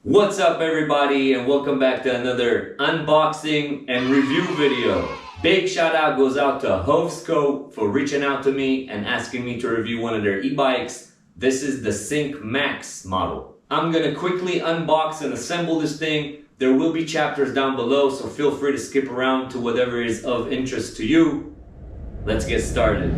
What's up everybody, and welcome back to another unboxing and review video. Big shout out goes out to HOVSCO for reaching out to me and asking me to review one of their e-bikes. This is the Sync Max model. I'm gonna quickly unbox and assemble this thing. There will be chapters down below, so feel free to skip around to whatever is of interest to you. Let's get started.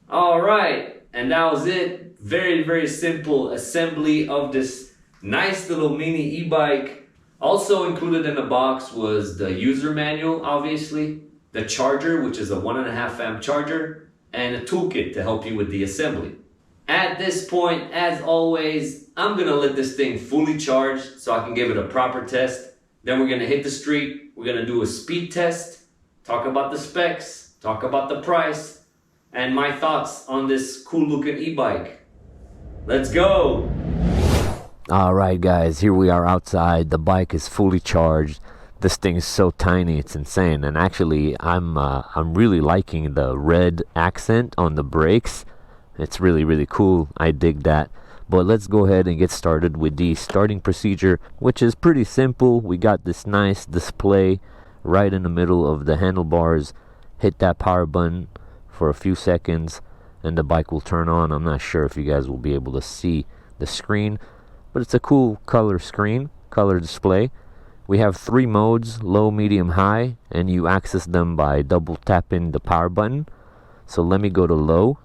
Alright, and that was it. Very simple assembly of this nice little mini e-bike. Also included in the box was the user manual, obviously, the charger, which is a 1.5 amp charger, and a toolkit to help you with the assembly. At this point, as always, I'm gonna let this thing fully charge so I can give it a proper test. Then we're gonna hit the street, we're gonna do a speed test, talk about the specs, talk about the price, and my thoughts on this cool looking e-bike. Let's go! Alright guys, here we are outside. The bike is fully charged. This thing is so tiny, it's insane. And actually, I'm really liking the red accent on the brakes. It's really cool. I dig that. But let's go ahead and get started with the starting procedure, which is pretty simple. We got this nice display right in the middle of the handlebars. Hit that power button for a few seconds and the bike will turn on. I'm not sure if you guys will be able to see the screen, but it's a cool color screen, color display. We have 3 modes, low, medium, high, and you access them by double tapping the power button. So let me go to low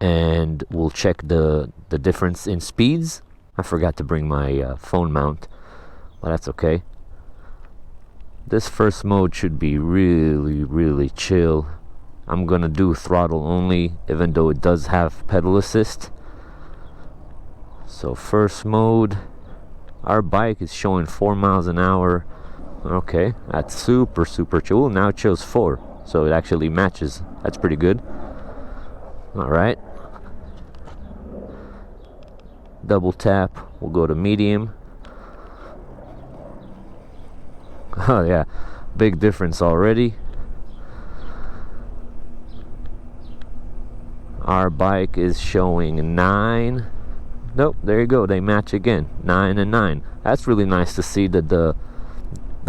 and we'll check the difference in speeds. I forgot to bring my phone mount, but that's okay. This first mode should be really chill. I'm gonna do throttle only, even though it does have pedal assist. So first mode, our bike is showing 4 miles an hour. Okay, that's super chill. Now it shows 4, so it actually matches. That's pretty good. Alright. Double tap, we'll go to medium. Oh yeah, big difference already. Our bike is showing 9. Nope, there you go, they match again. 9 and 9. That's really nice to see that the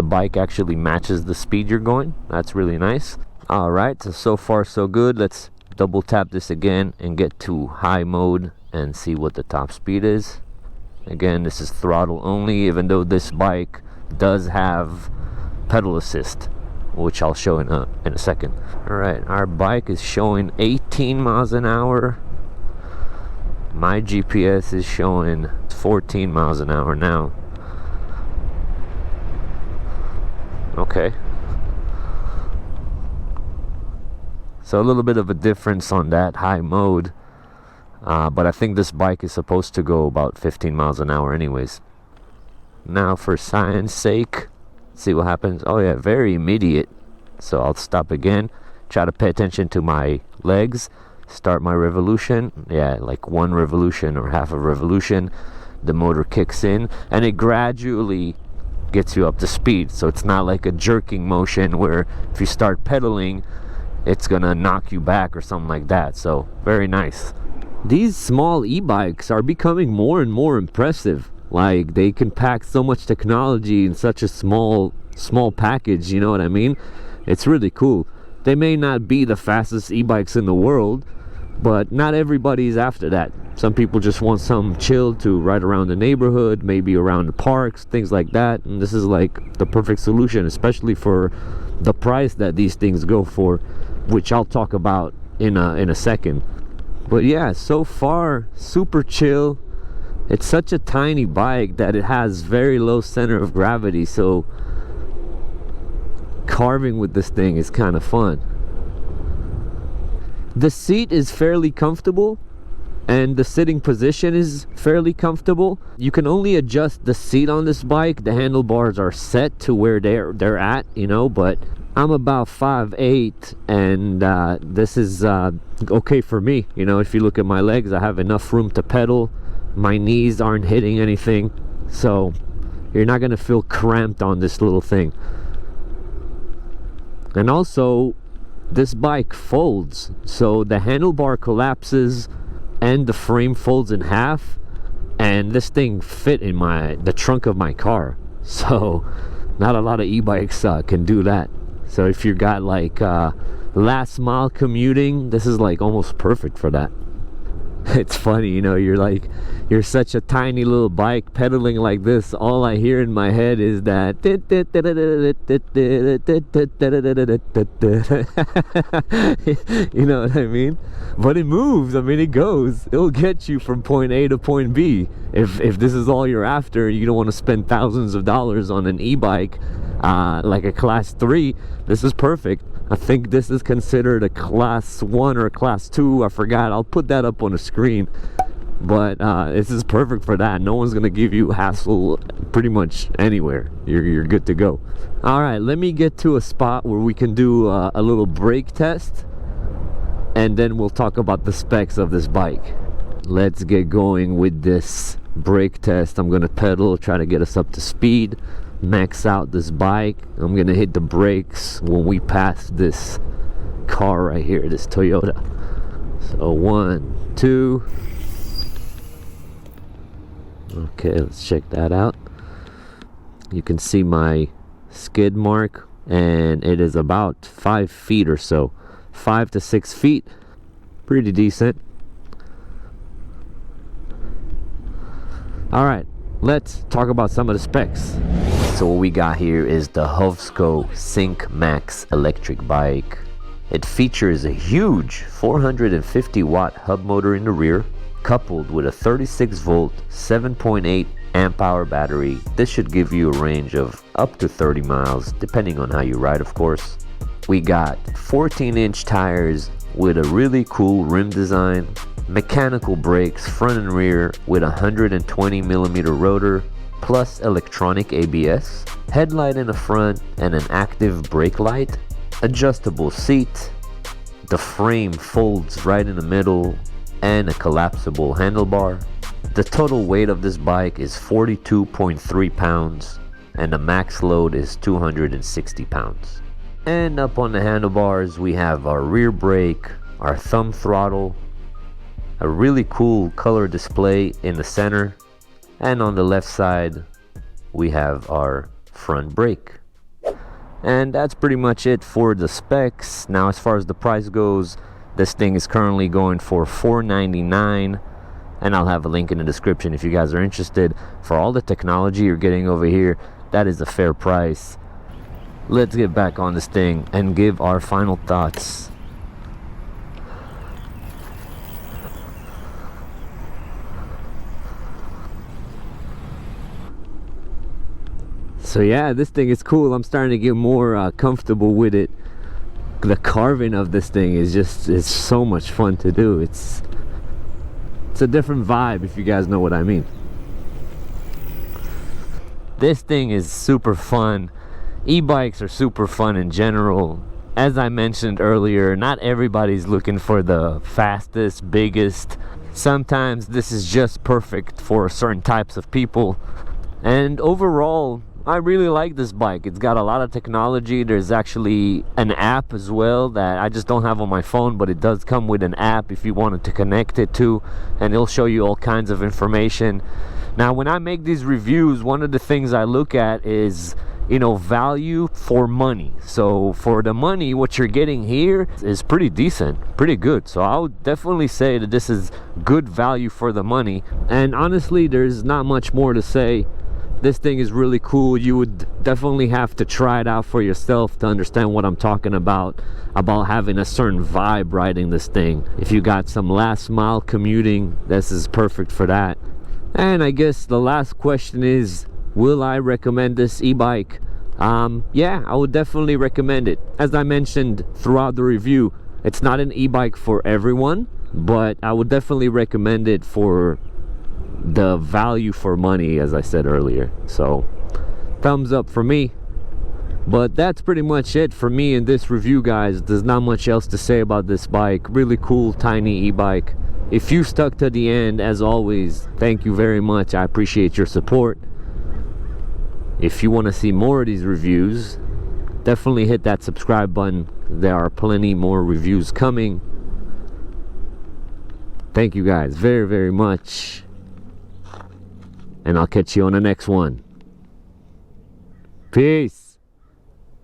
bike actually matches the speed you're going. That's really nice. Alright, so far so good. Let's double tap this again and get to high mode and see what the top speed is. Again, this is throttle only, even though this bike does have pedal assist, which I'll show in a second. Alright, our bike is showing 18 miles an hour. My GPS is showing 14 miles an hour now. Okay. So a little bit of a difference on that high mode. But I think this bike is supposed to go about 15 miles an hour anyways. Now for science sake, see what happens. Oh yeah, very immediate. So I'll stop again, try to pay attention to my legs, start my revolution. Yeah, like 1 revolution or half a revolution, the motor kicks in and it gradually gets you up to speed. So it's not like a jerking motion where if you start pedaling it's gonna knock you back or something like that. So very nice. These small e-bikes are becoming more and more impressive. Like, they can pack so much technology in such a small package, you know what I mean? It's really cool. They may not be the fastest e-bikes in the world, but not everybody's after that. Some people just want some chill to ride around the neighborhood, maybe around the parks, things like that. And this is like the perfect solution, especially for the price that these things go for, which I'll talk about in a second. But yeah, so far super chill. It's such a tiny bike that it has very low center of gravity, so carving with this thing is kind of fun. The seat is fairly comfortable and the sitting position is fairly comfortable. You can only adjust the seat on this bike. The handlebars are set to where they're at, you know, but I'm about 5'8", and this is okay for me. You know, if you look at my legs, I have enough room to pedal. My knees aren't hitting anything, so you're not gonna feel cramped on this little thing. And also, this bike folds, so the handlebar collapses and the frame folds in half, and this thing fit in the trunk of my car. So not a lot of e-bikes can do that. So if you got like last mile commuting, this is like almost perfect for that. It's funny, you know, you're such a tiny little bike pedaling like this. All I hear in my head is that you know what I mean? But it moves. I mean, it goes. It'll get you from point A to point B. If this is all you're after, you don't want to spend thousands of dollars on an e-bike like a class 3. This is perfect. I think this is considered a class 1 or a class 2. I forgot. I'll put that up on the screen. But this is perfect for that. No one's gonna give you hassle pretty much anywhere. You're good to go. All right, let me get to a spot where we can do a little brake test, and then we'll talk about the specs of this bike. Let's get going with this brake test. I'm gonna pedal, try to get us up to speed, max out this bike. I'm gonna hit the brakes when we pass this car right here, this Toyota. So 1, 2. Okay, let's check that out. You can see my skid mark, and it is about 5 feet or so, 5 to 6 feet. Pretty decent. All right, let's talk about some of the specs. So what we got here is the HOVSCO Sync Max electric bike. It features a huge 450 watt hub motor in the rear, coupled with a 36 volt 7.8 amp hour battery. This should give you a range of up to 30 miles, depending on how you ride, of course. We got 14-inch tires with a really cool rim design, mechanical brakes front and rear with a 120 millimeter rotor, plus electronic ABS, headlight in the front and an active brake light, adjustable seat, the frame folds right in the middle, and a collapsible handlebar. The total weight of this bike is 42.3 pounds and the max load is 260 pounds. And up on the handlebars we have our rear brake, our thumb throttle, a really cool color display in the center, and on the left side we have our front brake. And that's pretty much it for the specs. Now as far as the price goes, this thing is currently going for $499, and I'll have a link in the description if you guys are interested. For all the technology you're getting over here, that is a fair price. Let's get back on this thing and give our final thoughts. So yeah, this thing is cool. I'm starting to get more comfortable with it. The carving of this thing is it's so much fun to do. It's a different vibe, if you guys know what I mean. This thing is super fun. E-bikes are super fun in general. As I mentioned earlier, not everybody's looking for the fastest, biggest. Sometimes this is just perfect for certain types of people. And overall, I really like this bike. It's got a lot of technology. There's actually an app as well that I just don't have on my phone, but it does come with an app if you wanted to connect it to, and it'll show you all kinds of information. Now when I make these reviews, one of the things I look at is you know, value for money. So for the money, what you're getting here is pretty decent, pretty good. So I would definitely say that this is good value for the money. And honestly, there's not much more to say. This thing is really cool. You would definitely have to try it out for yourself to understand what I'm talking about having a certain vibe riding this thing. If you got some last mile commuting, this is perfect for that. And I guess the last question is, will I recommend this e-bike? Yeah, I would definitely recommend it. As I mentioned throughout the review, it's not an e-bike for everyone, but I would definitely recommend it for the value for money, as I said earlier. So thumbs up for me. But that's pretty much it for me in this review, guys. There's not much else to say about this bike. Really cool tiny e-bike. If you stuck to the end, as always, thank you very much. I appreciate your support. If you want to see more of these reviews, definitely hit that subscribe button. There are plenty more reviews coming. Thank you guys very, very much. And I'll catch you on the next one. Peace.